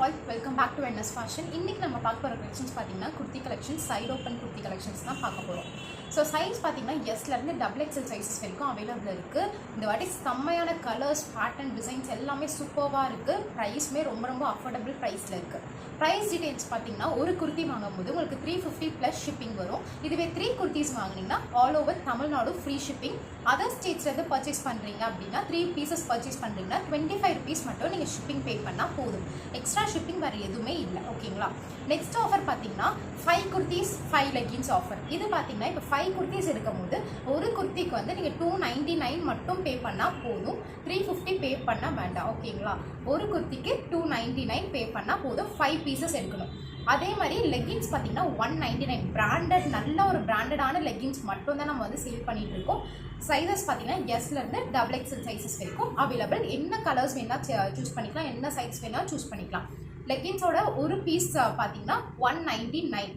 All welcome back to NS fashion. இன்றைக்கி நம்ம பார்க்க போகிற கலெக்ஷன்ஸ் பார்த்தீங்கன்னா kurti collections, side open kurti collections தான் பார்க்க போகிறோம். ஸோ சைஸ் பார்த்தீங்கன்னா எஸ்லேருந்து XXL சைஸஸ் வரைக்கும் அவைலபிள் இருக்குது. இந்த வாட்டி செம்மையான கலர்ஸ், பேட்டர்ன், டிசைன்ஸ் எல்லாமே சூப்பராக இருக்குது. ப்ரைஸுமே ரொம்ப அஃபோர்டபுள் ப்ரைஸில் இருக்குது. ப்ரைஸ் டீட்டெயில்ஸ் பார்த்தீங்கன்னா ஒரு குர்த்தி வாங்கும்போது உங்களுக்கு 350 ப்ளஸ் ஷிப்பிங் வரும். இதுவே 3 குர்த்திஸ் வாங்கினீங்கன்னா all over Tamil Nadu free shipping. Other ஸ்டேட்ஸ்லேருந்து பர்ச்சேஸ் பண்ணுறீங்க அப்படின்னா 3 பீசஸ் பர்ச்சேஸ் பண்ணுறீங்கன்னா 25 rupees மட்டும் நீங்கள் ஷிப்பிங் பே பண்ணால் போதும். எக்ஸ்ட்ரா ஷிப்பிங் வேறு எதுவுமே இல்லை. ஓகேங்களா? நெக்ஸ்ட் ஆஃபர் பார்த்தீங்கன்னா 5 குர்த்திஸ் 5 லெகின்ஸ் ஆஃபர். இது பார்த்தீங்கன்னா இப்போ 5 குர்த்திஸ் இருக்கும்போது ஒரு குர்த்திக்கு வந்து நீங்கள் 299 மட்டும் பே பண்ணால் போதும். 350 பே பண்ண வேண்டாம். ஓகேங்களா? ஒரு குர்த்திக்கு 299 பே பண்ணால் போதும். 5 பீசஸ் எடுக்கணும். அதே மாதிரி லெகின்ஸ் பார்த்தீங்கன்னா 199 பிராண்டட், நல்ல ஒரு பிராண்டடான லெகின்ஸ் மட்டும் தான் நம்ம வந்து சேல் பண்ணிட்டு இருக்கோம். சைஸஸ் பார்த்தீங்கன்னா எஸ்லேருந்து XXL சைஸஸ் வரைக்கும் அவைலபிள். என்ன கலர்ஸ் வேணால் சூஸ் பண்ணிக்கலாம், என்ன சைஸ் வேணால் சூஸ் பண்ணிக்கலாம். லெகின்ஸோட ஒரு பீஸ் பார்த்தீங்கன்னா 199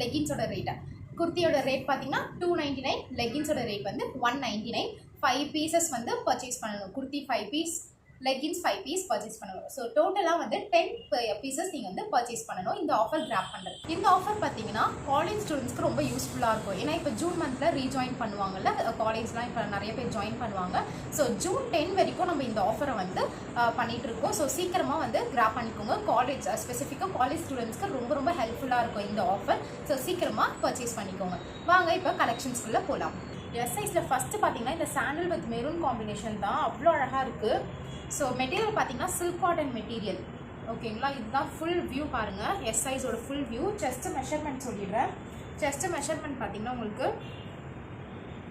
லெகின்ஸோட ரேட்டு. குர்த்தியோட ரேட் பார்த்தீங்கன்னா 299, லெகின்ஸோட ரேட் வந்து 199. 5 பீசஸ் வந்து பர்ச்சேஸ் பண்ணணும். Kurti 5 piece, leggings 5 piece purchase பண்ணணும். ஸோ டோட்டலாக வந்து 10 பீசஸ் நீங்கள் வந்து பர்ச்சேஸ் பண்ணணும் இந்த ஆஃபர் கிராப் பண்ணுறது. இந்த ஆஃபர் பார்த்தீங்கன்னா காலேஜ் ஸ்டூடெண்ட்ஸ்க்கு ரொம்ப யூஸ்ஃபுல்லாக இருக்கும். ஏன்னா இப்போ ஜூன் மந்தில் ரீஜாயின் பண்ணுவாங்கல்ல, காலேஜ்லாம் இப்போ நிறைய பேர் ஜாயின் பண்ணுவாங்க. ஸோ ஜூன் 10 வரைக்கும் நம்ம இந்த ஆஃபரை வந்து பண்ணிகிட்டு இருக்கோம். ஸோ சீக்கிரமாக வந்து கிராப் பண்ணிக்கோங்க. காலேஜ் ஸ்பெசிஃபிக்காக காலேஜ் ஸ்டூடெண்ட்ஸ்க்கு ரொம்ப ஹெல்ப்ஃபுல்லாக இருக்கும் இந்த ஆஃபர். ஸோ சீக்கிரமாக பர்ச்சேஸ் பண்ணிக்கோங்க. வாங்க இப்போ கலெக்ஷன்ஸ்குள்ளே போகலாம். எஸ் சைஸில் ஃபஸ்ட்டு பார்த்தீங்கன்னா இந்த சாண்டல் வித் மெரூன் காம்பினேஷன் தான் அவ்வளோ அழகாக இருக்குது. ஸோ மெட்டீரியல் பார்த்தீங்கன்னா சில்க் காட்டன் மெட்டீரியல். ஓகேங்களா? இதுதான் ஃபுல் வியூ பாருங்கள். எஸ் சைஸோட ஃபுல் வியூ. செஸ்ட் மெஷர்மெண்ட் சொல்லிடுறேன். செஸ்ட் மெஷர்மெண்ட் பார்த்தீங்கன்னா உங்களுக்கு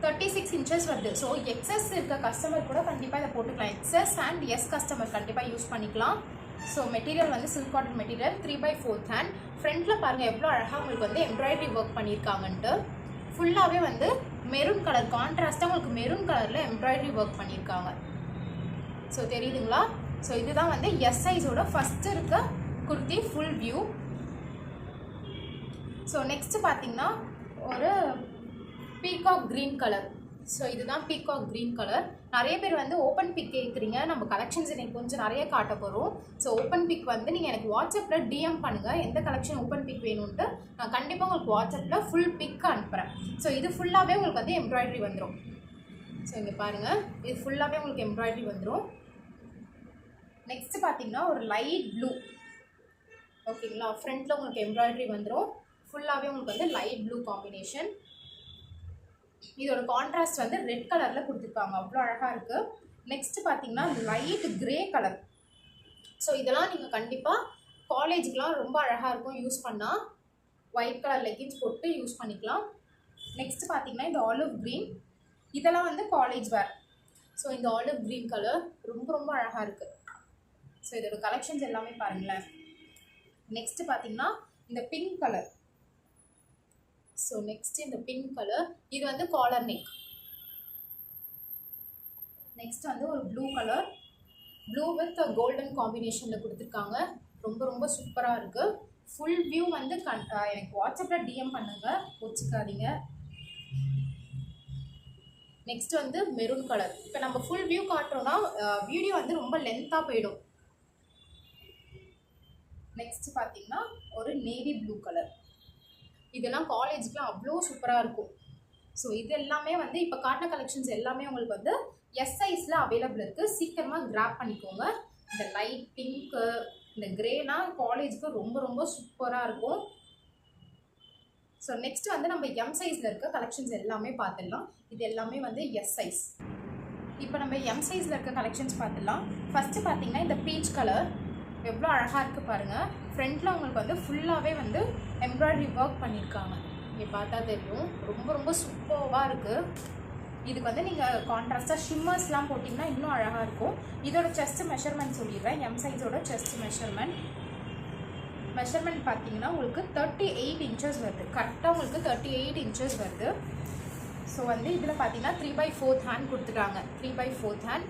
36 inches வருது. ஸோ எக்ஸஸ் இருக்க கஸ்டமர் கூட கண்டிப்பாக இதை போட்டுக்கலாம். எக்ஸஸ் அண்ட் எஸ் கஸ்டமர் கண்டிப்பாக யூஸ் பண்ணிக்கலாம். ஸோ மெட்டீரியல் வந்து சில்க் காட்டன் மெட்டீரியல். 3/4 ஹேண்ட். ஃப்ரண்ட்டில் பாருங்கள் எவ்வளோ அழகாக உங்களுக்கு வந்து எம்ப்ராய்டரி ஒர்க் பண்ணியிருக்காங்கன்ட்டு. ஃபுல்லாகவே வந்து மெரூன் கலர் கான்ட்ராஸ்ட்டாக உங்களுக்கு மெரூன் கலரில் எம்ப்ராய்டரி ஒர்க் பண்ணியிருக்காங்க. ஸோ தெரியுதுங்களா? ஸோ இதுதான் வந்து எஸ் சைஸோட ஃபஸ்ட்டு இருக்க kurti full view. So next பார்த்தீங்கன்னா ஒரு பீகாக் க்ரீன் கலர். ஸோ இதுதான் பீகாக் க்ரீன் கலர். நிறைய பேர் வந்து ஓப்பன் பிக் கேட்குறீங்க. நம்ம கலெக்ஷன்ஸ் எனக்கு கொஞ்சம் நிறைய காட்ட போகிறோம். ஸோ ஓப்பன் பிக் வந்து நீங்கள் எனக்கு வாட்ஸ்அப்பில் DM பண்ணுங்கள், எந்த கலெக்ஷன் ஓப்பன் பிக் வேணும்ன்ட்டு. நான் கண்டிப்பாக உங்களுக்கு வாட்ஸ்அப்பில் ஃபுல் பிக் அனுப்புகிறேன். ஸோ இது ஃபுல்லாகவே உங்களுக்கு வந்து எம்ப்ராய்டரி வந்துடும். ஸோ இங்கே பாருங்கள், இது ஃபுல்லாகவே உங்களுக்கு எம்ப்ராய்டரி வந்துடும். நெக்ஸ்ட் பார்த்தீங்கன்னா ஒரு லைட் ப்ளூ. ஓகேங்களா? ஃப்ரண்ட்டில் உங்களுக்கு எம்ப்ராய்டரி வந்துடும். ஃபுல்லாகவே உங்களுக்கு வந்து லைட் ப்ளூ காம்பினேஷன். இதோட கான்ட்ராஸ்ட் வந்து ரெட் கலரில் கொடுத்துருக்காங்க. அவ்வளோ அழகாக இருக்குது. நெக்ஸ்ட் பார்த்தீங்கன்னா லைட் கிரே கலர். ஸோ இதெல்லாம் நீங்கள் கண்டிப்பாக காலேஜுக்கெலாம் ரொம்ப அழகாக இருக்கும் யூஸ் பண்ணால். ஒயிட் கலர் லெகின்ஸ் போட்டு யூஸ் பண்ணிக்கலாம். நெக்ஸ்ட் பார்த்தீங்கன்னா இந்த ஆலிவ் க்ரீன். இதெல்லாம் வந்து காலேஜ் வேர். ஸோ இந்த ஆலிவ் க்ரீன் கலர் ரொம்ப அழகாக இருக்குது. ஸோ இதோட கலெக்ஷன்ஸ் எல்லாமே பாருங்களேன். நெக்ஸ்ட்டு பார்த்தீங்கன்னா இந்த பிங்க் கலர். ஸோ நெக்ஸ்ட் இந்த பிங்க் கலர், இது வந்து காலர் நெக். நெக்ஸ்ட் வந்து ஒரு blue colour, blue with golden காம்பினேஷனில் கொடுத்துருக்காங்க. ரொம்ப சூப்பராக இருக்குது. ஃபுல் வியூ வந்து எனக்கு வாட்ஸ்அப்பில் DM பண்ணுங்கள், வச்சுக்காதீங்க. நெக்ஸ்ட் வந்து மெரூன் கலர். இப்போ நம்ம ஃபுல் வியூ காட்டுறோன்னா வீடியோ வந்து ரொம்ப லென்த்தாக போயிடும். நெக்ஸ்ட் பார்த்தீங்கன்னா ஒரு நேவி ப்ளூ கலர். இதெல்லாம் காலேஜுக்குலாம் அவ்வளோ சூப்பராக இருக்கும். ஸோ இது எல்லாமே வந்து இப்போ காட்டின கலெக்ஷன்ஸ் எல்லாமே உங்களுக்கு வந்து எஸ் சைஸில் அவைலபிள் இருக்குது. சீக்கிரமாக கிராப் பண்ணிக்கோங்க. இந்த லைட் பிங்க்கு, இந்த கிரேனா காலேஜுக்கு ரொம்ப சூப்பராக இருக்கும். ஸோ நெக்ஸ்ட் வந்து நம்ம எம் சைஸில் இருக்க கலெக்ஷன்ஸ் எல்லாமே பார்த்துடலாம். இது எல்லாமே வந்து எஸ் சைஸ். இப்போ நம்ம எம் சைஸில் இருக்க கலெக்ஷன்ஸ் பார்த்துடலாம். ஃபஸ்ட்டு பார்த்தீங்கன்னா இந்த பீச் கலர் எவ்வளோ அழகாக இருக்குது பாருங்கள். ஃப்ரண்ட்டில் உங்களுக்கு வந்து ஃபுல்லாகவே வந்து எம்ப்ராய்டரி ஒர்க் பண்ணியிருக்காங்க. இங்கே பார்த்தா தெரியும். ரொம்ப சூப்பராக இருக்குது. இதுக்கு வந்து நீங்கள் கான்ட்ராஸ்ட்டாக ஷிம்மர்ஸ்லாம் போட்டிங்கன்னா இன்னும் அழகாக இருக்கும். இதோட செஸ்ட் மெஷர்மெண்ட் சொல்லிடுறேன். எம் சைஸோட செஸ்ட் மெஷர்மெண்ட் பார்த்தீங்கன்னா உங்களுக்கு 38 inches வருது. கரெக்டாக உங்களுக்கு 38 inches வருது. ஸோ வந்து இதில் பார்த்தீங்கன்னா 3/4 ஹேண்ட் கொடுத்துட்டாங்க. 3/4 ஹேண்ட்.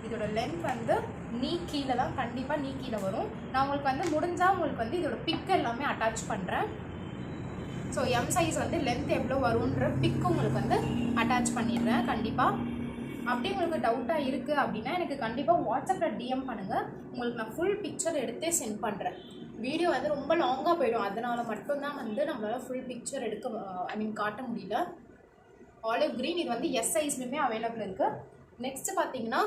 இதோட லென்த் வந்து நீ கீழே தான், கண்டிப்பாக நீ கீழே வரும். நான் உங்களுக்கு வந்து முடிஞ்சால் உங்களுக்கு வந்து இதோட பிக் எல்லாமே அட்டாச் பண்ணுறேன். ஸோ எம் சைஸ் வந்து லென்த் எவ்வளோ வரும்ன்ற பிக் உங்களுக்கு வந்து அட்டாச் பண்ணிடுறேன் கண்டிப்பாக. அப்படி உங்களுக்கு டவுட்டாக இருக்குது அப்படின்னா எனக்கு கண்டிப்பாக வாட்ஸ்அப்பில் டிஎம் பண்ணுங்கள். உங்களுக்கு நான் ஃபுல் பிக்சர் எடுத்தே சென்ட் பண்ணுறேன். வீடியோ வந்து ரொம்ப லாங்காக போயிடும், அதனால் மட்டும்தான் வந்து நம்மளால் ஃபுல் பிக்சர் காட்ட முடியல. ஆலிவ் க்ரீன் இது வந்து எஸ் சைஸ்லையுமே அவைலபிள் இருக்குது. நெக்ஸ்ட்டு பார்த்தீங்கன்னா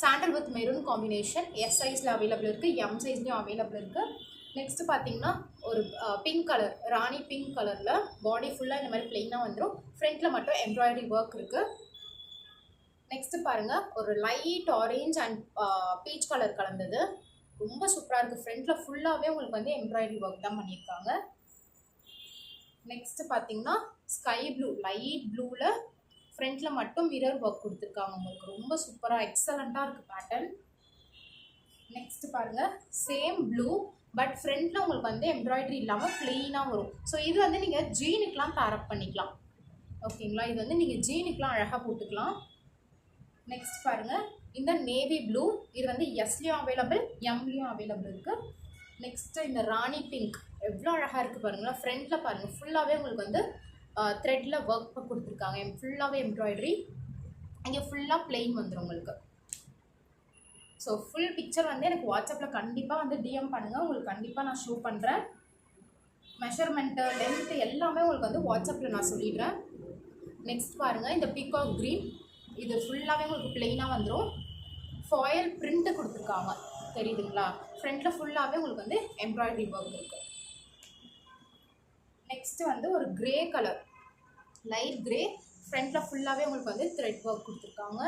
sandal with maroon combination S சைஸில் அவைலபிள் இருக்குது, எம் சைஸ்லேயும் அவைலபிள் இருக்குது. நெக்ஸ்ட்டு பார்த்தீங்கன்னா ஒரு பிங்க் கலர், ராணி பிங்க் கலரில் பாடி ஃபுல்லாக இந்த மாதிரி பிளெயினாக வந்துடும், ஃப்ரண்ட்டில் மட்டும் எம்ப்ராய்டரி ஒர்க் இருக்குது. நெக்ஸ்ட்டு பாருங்கள், ஒரு light orange and peach colour கலந்தது, ரொம்ப சூப்பராக இருக்குது. ஃப்ரண்ட்டில் ஃபுல்லாகவே உங்களுக்கு வந்து எம்ப்ராய்டரி ஒர்க் தான் பண்ணியிருக்காங்க. நெக்ஸ்ட்டு பார்த்தீங்கன்னா ஸ்கை ப்ளூ, லைட் ப்ளூவில் ஃப்ரண்ட்டில் மட்டும் மிரர் ஒர்க் கொடுத்துருக்காங்க. உங்களுக்கு ரொம்ப சூப்பராக எக்ஸலண்ட்டாக இருக்குது பேட்டர்ன். நெக்ஸ்ட்டு பாருங்கள், சேம் ப்ளூ பட் ஃப்ரண்ட்டில் உங்களுக்கு வந்து எம்ப்ராய்டரி இல்லாமல் ப்ளெயினாக வரும். ஸோ இது வந்து நீங்கள் ஜீனுக்கெலாம் பேரப் பண்ணிக்கலாம், ஓகேங்களா? இது வந்து நீங்கள் ஜீனுக்கெலாம் அழகாக போட்டுக்கலாம். நெக்ஸ்ட் பாருங்கள், இந்த நேவி ப்ளூ, இது வந்து எஸ்லேயும் அவைலபிள், எம்லேயும் அவைலபிள் இருக்குது. நெக்ஸ்ட்டு இந்த ராணி பிங்க் எவ்வளோ அழகாக இருக்குது பாருங்களா. ஃப்ரண்ட்டில் பாருங்கள், ஃபுல்லாகவே உங்களுக்கு வந்து த்ரெட்டில் ஒர்க் கொடுத்துருக்காங்க, ஃபுல்லாகவே எம்ப்ராய்டரி. இங்கே ஃபுல்லாக பிளெயின் வந்துடும் உங்களுக்கு. ஸோ ஃபுல் பிக்சர் வந்து எனக்கு வாட்ஸ்அப்பில் கண்டிப்பாக வந்து டிஎம் பண்ணுங்கள், உங்களுக்கு கண்டிப்பாக நான் ஷோ பண்ணுறேன். மெஷர்மெண்ட்டு, லென்த்து எல்லாமே உங்களுக்கு வந்து வாட்ஸ்அப்பில் நான் சொல்லிடுறேன். நெக்ஸ்ட் பாருங்கள், இந்த பீகாக் க்ரீன், இது ஃபுல்லாகவே உங்களுக்கு பிளெயினாக வந்துடும். ஃபாயில் பிரிண்ட்டு கொடுத்துருக்காங்க, தெரியுதுங்களா? ஃப்ரண்ட்டில் ஃபுல்லாகவே உங்களுக்கு வந்து எம்ப்ராய்டரி ஒர்க் இருக்குது. நெக்ஸ்ட்டு வந்து ஒரு க்ரே கலர், லைட் க்ரே, ஃப்ரண்ட்டில் ஃபுல்லாகவே உங்களுக்கு வந்து த்ரெட் ஒர்க் கொடுத்துருக்காங்க.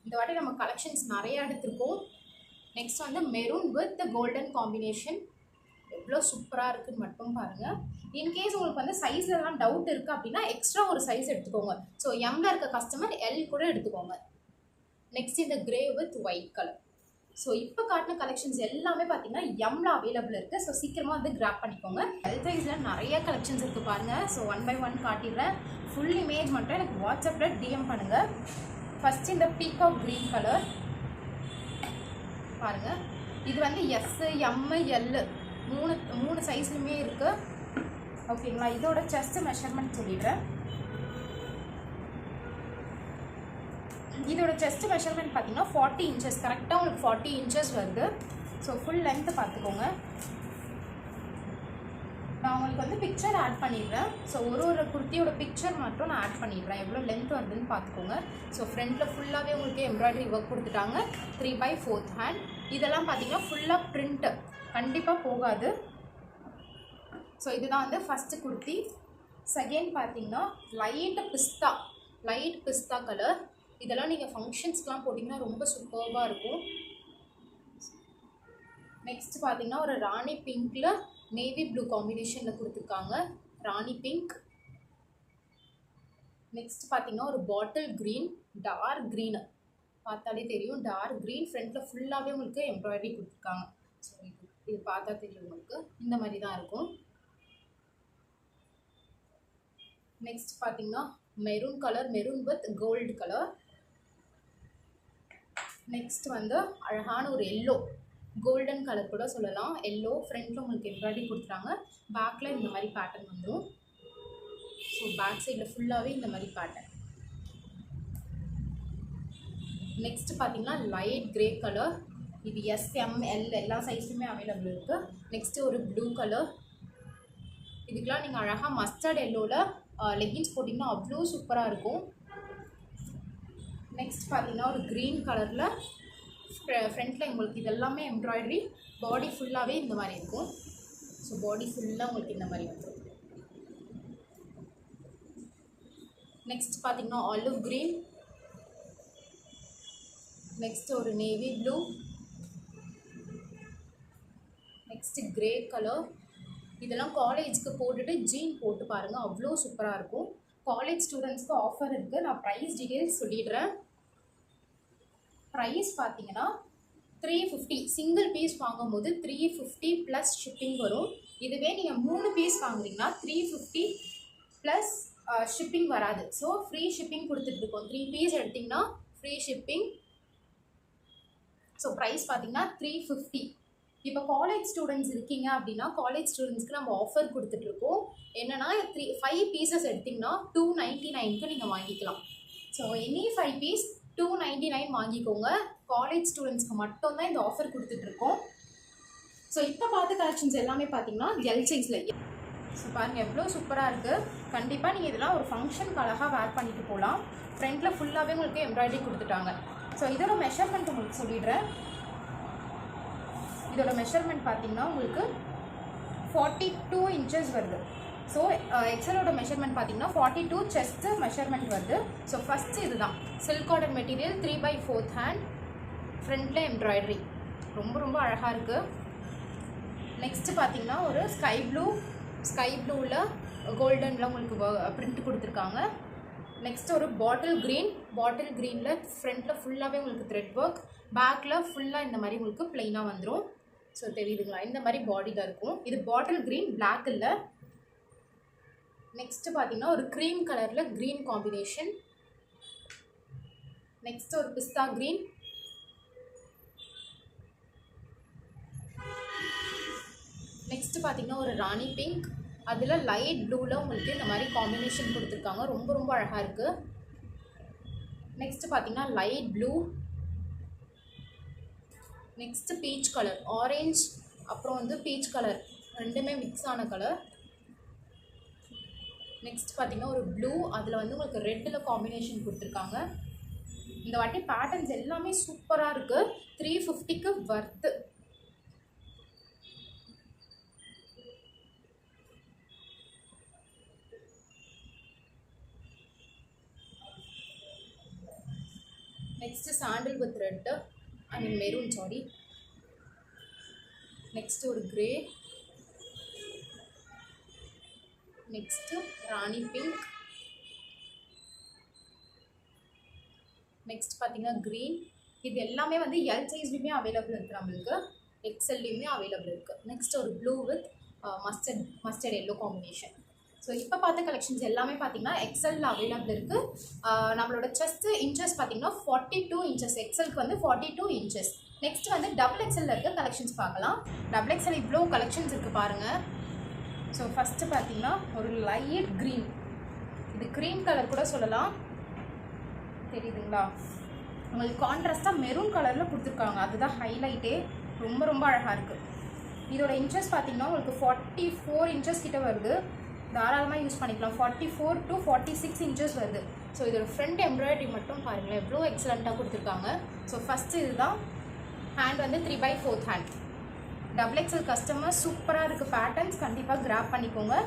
இந்த வாட்டி நம்ம கலெக்ஷன்ஸ் நிறைய எடுத்திருக்கோம். நெக்ஸ்ட் வந்து மெரூன் வித் கோல்டன் காம்பினேஷன், எவ்வளோ சூப்பராக இருக்குன்னு மட்டும் பாருங்கள். இன்கேஸ் உங்களுக்கு வந்து சைஸ்லலாம் டவுட் இருக்குது அப்படின்னா எக்ஸ்ட்ரா ஒரு சைஸ் எடுத்துக்கோங்க. ஸோ எம்மில் இருக்க கஸ்டமர் எல் கூட எடுத்துக்கோங்க. நெக்ஸ்ட் இந்த grey with white colour. So இப்போ காட்டின கலெக்ஷன்ஸ் எல்லாமே பார்த்தீங்கன்னா எம்மில் அவைலபிள் இருக்குது. ஸோ சீக்கிரமாக வந்து கிராப் பண்ணிக்கோங்க. எல் சைஸில் நிறைய கலெக்ஷன்ஸ் இருக்குது பாருங்கள். So 1 by 1 காட்டிடுறேன். ஃபுல் இமேஜ் மட்டும் எனக்கு வாட்ஸ்அப்பில் டிஎம் பண்ணுங்கள். ஃபஸ்ட் இந்த பீகாக் க்ரீன் கலர் பாருங்கள், இது வந்து எஸ், எம், எல் மூணு சைஸ்லையுமே இருக்குது, ஓகேங்களா? இதோட செஸ்ட் மெஷர்மெண்ட் சொல்லிடுறேன். இதோட செஸ்ட் மெஷர்மெண்ட் பார்த்தீங்கன்னா 40 inches, கரெக்டாக உங்களுக்கு 40 inches வருது. ஸோ ஃபுல் லென்த்து பார்த்துக்கோங்க. நான் உங்களுக்கு வந்து பிக்சர் ஆட் பண்ணிடுறேன். ஸோ ஒரு குர்த்தியோட பிக்சர் மட்டும் நான் ஆட் பண்ணிடுறேன், எவ்வளோ லென்த் வருதுன்னு பார்த்துக்கோங்க. ஸோ ஃப்ரண்ட்டில் ஃபுல்லாகவே உங்களுக்கு எம்ப்ராய்டரி ஒர்க் கொடுத்துட்டாங்க, 3/4 ஹேண்ட். இதெல்லாம் பார்த்தீங்கன்னா ஃபுல்லாக பிரிண்ட்டு, கண்டிப்பாக போகாது. ஸோ இதுதான் வந்து ஃபஸ்ட்டு குர்த்தி. செகண்ட் பார்த்தீங்கன்னா லைட் பிஸ்தா கலர். இதெல்லாம் நீங்கள் ஃபங்க்ஷன்ஸ்க்கெலாம் போட்டிங்கன்னா ரொம்ப சூப்பராக இருக்கும். நெக்ஸ்ட் பார்த்தீங்கன்னா ஒரு ராணி பிங்க்கில் நேவி ப்ளூ காம்பினேஷனில் கொடுத்துருக்காங்க, ராணி பிங்க். நெக்ஸ்ட் பார்த்தீங்கன்னா ஒரு பாட்டில் க்ரீன், டார்க் க்ரீனு பார்த்தாலே தெரியும், டார்க் க்ரீன். ஃப்ரண்ட்டில் ஃபுல்லாகவே உங்களுக்கு எம்ப்ராய்டரி கொடுத்துருக்காங்க. ஸோ இது பார்த்தா தெரியும் உங்களுக்கு, இந்த மாதிரி தான் இருக்கும். நெக்ஸ்ட் பார்த்தீங்கன்னா maroon colour, maroon with gold colour. Next வந்து அழகான ஒரு எல்லோ, கோல்டன் கலர் கூட சொல்லலாம், எல்லோ. ஃப்ரண்ட்டில் உங்களுக்கு எம்ப்ராய்டரி கொடுத்துட்டாங்க, பேக்கில் இந்த மாதிரி பேட்டர்ன் வந்துடும். ஸோ பேக் சைடில் ஃபுல்லாகவே இந்த மாதிரி பேட்டர்ன். நெக்ஸ்ட் பார்த்தீங்கன்னா லைட் கிரே கலர், இது எஸ், எம், எல் எல்லா சைஸுமே அவைலபிள் இருக்குது. நெக்ஸ்ட்டு ஒரு ப்ளூ கலர். இதுக்கெலாம் நீங்கள் அழகாக மஸ்டர்ட் எல்லோவில் லெகின்ஸ் போட்டிங்கன்னா அவ்வளோ சூப்பராக இருக்கும். நெக்ஸ்ட் பார்த்தீங்கன்னா ஒரு க்ரீன் கலரில் ஃப்ரண்ட்டில் உங்களுக்கு இதெல்லாமே எம்ப்ராய்டரி, பாடி ஃபுல்லாகவே இந்த மாதிரி இருக்கும். ஸோ பாடி ஃபுல்லாக உங்களுக்கு இந்த மாதிரி வந்துடும். நெக்ஸ்ட் பார்த்தீங்கன்னா ஆலிவ் க்ரீன். நெக்ஸ்ட் ஒரு navy blue. Next grey colour. இதெல்லாம் காலேஜ்க்கு போட்டுட்டு ஜீன் போட்டு பாருங்கள், அவ்வளோ சூப்பராக இருக்கும். காலேஜ் ஸ்டூடெண்ட்ஸ்க்கு ஆஃபர் இருக்குது. நான் ப்ரைஸ் டீட்டெயில்ஸ் சொல்லிடுறேன். ப்ரைஸ் பார்த்தீங்கன்னா 350, சிங்கிள் பீஸ் வாங்கும்போது 350 ப்ளஸ் ஷிப்பிங் வரும். இதுவே நீங்கள் 3 பீஸ் வாங்குறீங்கன்னா 350 ப்ளஸ் ஷிப்பிங் வராது. ஸோ ஃப்ரீ ஷிப்பிங் கொடுத்துட்ருக்கோம். 3 பீஸ் எடுத்திங்கன்னா ஃப்ரீ ஷிப்பிங். ஸோ ப்ரைஸ் பார்த்தீங்கன்னா 350. இப்போ காலேஜ் ஸ்டூடெண்ட்ஸ் இருக்கீங்க அப்படின்னா காலேஜ் ஸ்டூடெண்ட்ஸ்க்கு நம்ம ஆஃபர் கொடுத்துட்ருக்கோம். என்னென்னா 5 பீசஸ் எடுத்திங்கன்னா 299க்கு நீங்கள் வாங்கிக்கலாம். ஸோ எனி 5 பீஸ் 299 வாங்கிக்கோங்க. காலேஜ் ஸ்டூடெண்ட்ஸ்க்கு மட்டும் தான் இந்த ஆஃபர் கொடுத்துட்ருக்கோம். ஸோ இப்போ பார்த்த கலெக்ஷன்ஸ் எல்லாமே பார்த்தீங்கன்னா எல் சைஸில். ஸோ பாருங்கள் எவ்வளோ சூப்பராக இருக்குது. கண்டிப்பாக நீங்கள் இதெல்லாம் ஒரு ஃபங்க்ஷனுக்கு அழகாக வேர் பண்ணிட்டு போகலாம். ஃப்ரண்ட்டில் ஃபுல்லாகவே உங்களுக்கு எம்ப்ராய்டரி கொடுத்துட்டாங்க. ஸோ இதோட மெஷர்மெண்ட் உங்களுக்கு சொல்லிடுறேன். இதோட மெஷர்மெண்ட் பார்த்தீங்கன்னா உங்களுக்கு 42 இன்ச்சஸ் வருது. ஸோ எக்ஸலோட மெஷர்மெண்ட் பார்த்தீங்கன்னா 42 செஸ்ட் மெஷர்மெண்ட் வருது. ஸோ ஃபஸ்ட்டு இதுதான் சில்க் காட்டன் மெட்டீரியல் 3/4 ஹேண்ட், ஃப்ரண்ட்டில் எம்ப்ராய்டரி ரொம்ப ரொம்ப அழகாக இருக்குது. நெக்ஸ்ட்டு பார்த்தீங்கன்னா ஒரு ஸ்கை ப்ளூவில் கோல்டனில் உங்களுக்கு பிரிண்ட் கொடுத்துருக்காங்க. நெக்ஸ்ட் ஒரு பாட்டில் க்ரீனில் ஃப்ரண்ட்டில் ஃபுல்லாகவே உங்களுக்கு த்ரெட் ஒர்க், பேக்கில் ஃபுல்லாக இந்த மாதிரி உங்களுக்கு ப்ளைனாக வந்துடும். ஸோ தெரியுதுங்களா, இந்த மாதிரி பாடியில் இருக்கும். இது பாட்டில் க்ரீன், பிளாக் இல்லை. நெக்ஸ்ட்டு பார்த்தீங்கன்னா ஒரு க்ரீம் கலரில் க்ரீன் காம்பினேஷன். நெக்ஸ்ட் ஒரு பிஸ்தா க்ரீன். நெக்ஸ்ட் பார்த்தீங்கன்னா ஒரு ராணி பிங்க், அதில் லைட் ப்ளூவில் உங்களுக்கு இந்த மாதிரி காம்பினேஷன் கொடுத்துருக்காங்க. ரொம்ப ரொம்ப அழகாக இருக்குது. நெக்ஸ்ட்டு பார்த்தீங்கன்னா light blue. Next peach colour, orange அப்புறம் வந்து பீச் கலர் ரெண்டுமே மிக்ஸ் ஆன கலர். நெக்ஸ்ட் பார்த்தீங்கன்னா ஒரு ப்ளூ, அதில் வந்து உங்களுக்கு ரெட்டில் காம்பினேஷன் கொடுத்துருக்காங்க. இந்த வாட்டி பேட்டர்ன்ஸ் எல்லாமே சூப்பராக இருக்குது. 350க்கு worth. Next sandal with red, I mean maroon, sorry. Next ஒரு grey. Next rani pink. Next பார்த்தீங்கன்னா க்ரீன். இது எல்லாமே வந்து எல் சைஸ்லையுமே அவைலபிள் இருக்குது, நம்மளுக்கு எக்ஸ்எல்லையுமே அவைலபிள் இருக்குது. நெக்ஸ்ட் ஒரு blue with mustard yellow combination. So இப்போ பார்த்த கலெக்ஷன்ஸ் எல்லாமே பார்த்தீங்கன்னா எக்ஸ்எல்ல அவைலபிள் இருக்குது. நம்மளோட செஸ்ட் இன்ச்சஸ் பார்த்தீங்கன்னா 42 இன்ச்சஸ், எக்ஸ்எல்க்கு வந்து 42 இன்ச்சஸ். நெக்ஸ்ட் வந்து டபுள் எக்ஸ்எல்ல இருக்க கலெக்ஷன்ஸ் பார்க்கலாம். டபுள் எக்ஸ்எல் இவ்வளோ கலெக்ஷன்ஸ் இருக்குது பாருங்கள். ஸோ ஃபஸ்ட்டு பார்த்தீங்கன்னா ஒரு லைட் க்ரீன், இது க்ரீம் கலர் கூட சொல்லலாம், தெரியுதுங்களா? உங்களுக்கு கான்ட்ராஸ்ட்டாக மெரூன் கலரில் கொடுத்துருக்காங்க, அதுதான் ஹைலைட்டே. ரொம்ப ரொம்ப அழகாக இருக்குது. இதோட இன்ச்சஸ் பார்த்தீங்கன்னா உங்களுக்கு 44 இன்ச்சஸ் கிட்ட வருது. தாராளமாக யூஸ் பண்ணிக்கலாம். 44 to 46 இன்ச்சஸ் வருது. ஸோ இதோட ஃப்ரண்ட் எம்ப்ராய்டரி மட்டும் பாருங்களேன் எவ்வளோ எக்ஸலண்ட்டாக கொடுத்துருக்காங்க. ஸோ ஃபஸ்ட்டு இதுதான் ஹேண்ட் வந்து 3/4 ஹேண்ட். டபுள் எக்ஸ்எல் கஸ்டமர் சூப்பராக இருக்குது. பேட்டர்ன்ஸ் கண்டிப்பாக கிராப் பண்ணிக்கோங்க.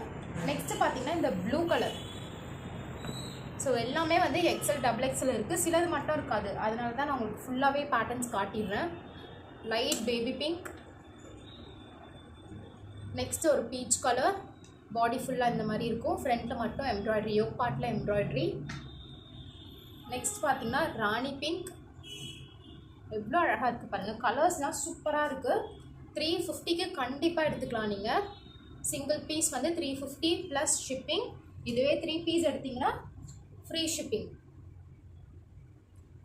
நெக்ஸ்ட்டு பார்த்தீங்கன்னா இந்த ப்ளூ கலர். ஸோ எல்லாமே வந்து எக்ஸ்எல் டபுள் எக்ஸ்எல் இருக்குது, சிலது மட்டும் இருக்காது. அதனால தான் நான் உங்களுக்கு ஃபுல்லாகவே பேட்டர்ன்ஸ் காட்டிடுறேன். Light baby pink. நெக்ஸ்ட்டு ஒரு பீச் கலர், பாடி ஃபுல்லாக இந்த மாதிரி இருக்கும், ஃப்ரண்ட்டில் மட்டும் எம்ப்ராய்டரி, யோக் பார்ட்டில் எம்ப்ராய்டரி. நெக்ஸ்ட் பார்த்தீங்கன்னா ராணி பிங்க், எவ்வளோ அழகாக இருக்குது பாருங்கள். கலர்ஸ்லாம் சூப்பராக இருக்குது. 350க்கு கண்டிப்பாக எடுத்துக்கலாம் நீங்கள். சிங்கிள் பீஸ் வந்து 350 ப்ளஸ் ஷிப்பிங். இதுவே 3 பீஸ் எடுத்திங்கன்னா free shipping.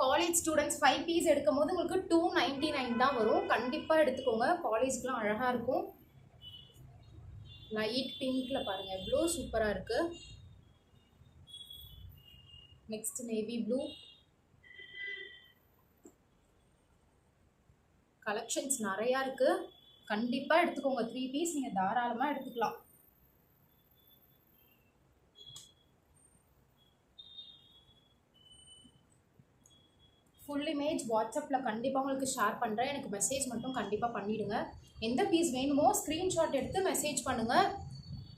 College students 5 piece எடுக்கும் போது உங்களுக்கு 299 தான் வரும். கண்டிப்பாக எடுத்துக்கோங்க, காலேஜ்க்குலாம் அழகாக இருக்கும். லைட் பிங்க்கில் பாருங்கள் எவ்வளோ சூப்பராக இருக்குது. Next navy blue. கலெக்ஷன்ஸ் நிறையா இருக்குது, கண்டிப்பாக எடுத்துக்கோங்க. 3 பீஸ் நீங்கள் தாராளமாக எடுத்துக்கலாம். ஃபுல் இமேஜ் வாட்ஸ்அப்பில் கண்டிப்பாக உங்களுக்கு ஷேர் பண்ணுறேன். எனக்கு மெசேஜ் மட்டும் கண்டிப்பாக பண்ணிவிடுங்க. எந்த பீஸ் வேணுமோ ஸ்க்ரீன்ஷாட் எடுத்து மெசேஜ் பண்ணுங்கள்.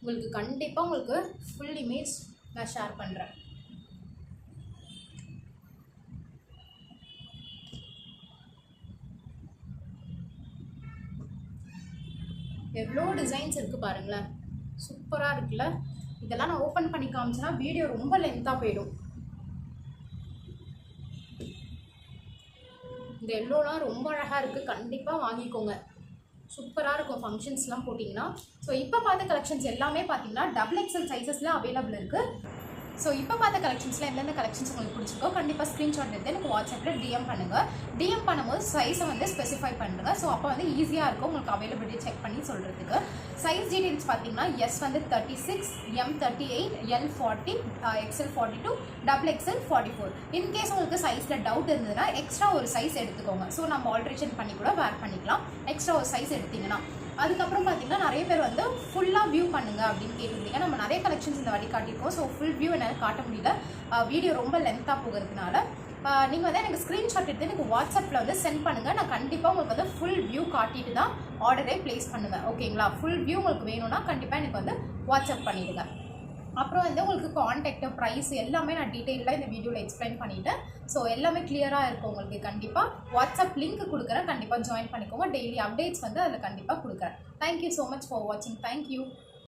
உங்களுக்கு கண்டிப்பாக உங்களுக்கு ஃபுல் இமேஜ் நான் ஷேர் பண்ணுறேன். எவ்வளோ டிசைன்ஸ் இருக்குது பாருங்களேன், சூப்பராக இருக்குல்ல. இதெல்லாம் நான் ஓப்பன் பண்ணி காமிச்சேன்னா வீடியோ ரொம்ப லென்த்தாக போயிடும். இந்த எல்லோலாம் ரொம்ப அழகாக இருக்குது, கண்டிப்பாக வாங்கிக்கோங்க. சூப்பராக இருக்கும் ஃபங்க்ஷன்ஸ்லாம் போட்டிங்கன்னா. ஸோ இப்போ பார்த்த கலெக்ஷன்ஸ் எல்லாமே பார்த்தீங்கன்னா டபுள் எக்ஸ்எல் சைஸஸில் அவைலபிள் இருக்குது. ஸோ இப்போ பார்த்த கலெக்ஷன்ஸில் எந்தெந்த கலெக்ஷன்ஸ் உங்களுக்கு பிடிச்சிருக்கோ கண்டிப்பாக ஸ்க்ரீன்ஷாட் எடுத்து எனக்கு வாட்ஸ்அப்பில் டிஎம் பண்ணுங்கள். டிஎம் பண்ணும்போது சைஸை வந்து ஸ்பெசிஃபை பண்ணுங்க. ஸோ அப்போ வந்து ஈஸியாக இருக்கும் உங்களுக்கு அவைலபிலிட்டி செக் பண்ணி சொல்கிறதுக்கு. சைஸ் டீடைல்ஸ் பார்த்தீங்கன்னா எஸ் வந்து 36, M 38, L 40, XL 42, XXL 44. In case உங்களுக்கு சைஸில் டவுட் இருந்ததுன்னா எக்ஸ்ட்ரா ஒரு சைஸ் எடுத்துக்கோங்க. ஸோ நம்ம ஆல்ட்ரேஷன் பண்ணி கூட வேர் பண்ணிக்கலாம் எக்ஸ்ட்ரா ஒரு சைஸ் எடுத்திங்கன்னா. அதுக்கப்புறம் பார்த்தீங்கன்னா நிறைய பேர் வந்து ஃபுல்லாக வியூ பண்ணுங்க அப்படின்னு கேட்டிருந்தீங்க. நம்ம நிறைய கலெக்ஷன்ஸ் இந்த வாட்டி காட்டியிருக்கோம். ஸோ ஃபுல் வியூ என்னால் காட்ட முடியல, வீடியோ ரொம்ப லென்த்தாக போகிறதுனால. நீங்கள் வந்து எனக்கு ஸ்க்ரீன்ஷாட் எடுத்து எனக்கு வாட்ஸ்அப்பில் வந்து சென்ட் பண்ணுங்கள். நான் கண்டிப்பாக உங்களுக்கு வந்து ஃபுல் வியூ காட்டிட்டு தான் ஆர்டரே ப்ளேஸ் பண்ணுவேன். ஓகேங்களா? ஃபுல் வியூ உங்களுக்கு வேணும்னா கண்டிப்பாக எனக்கு வந்து வாட்ஸ்அப் பண்ணிவிடுங்க. அப்புறம் வந்து உங்களுக்கு கான்டாக்ட், ப்ரைஸ் எல்லாமே நான் டீட்டெயிலாக இந்த வீடியோவில் எக்ஸ்பிளைன் பண்ணிவிட்டேன். ஸோ எல்லாமே கிளியராக இருக்கும் உங்களுக்கு. கண்டிப்பாக வாட்ஸ்அப் லிங்க் கொடுக்குறேன், கண்டிப்பாக ஜாயின் பண்ணிக்கோங்க. டெய்லி அப்டேட்ஸ் வந்து அதில் கண்டிப்பாக கொடுக்குறேன். தேங்க்யூ ஸோ மச் ஃபார் வாட்சிங். தேங்க்யூ.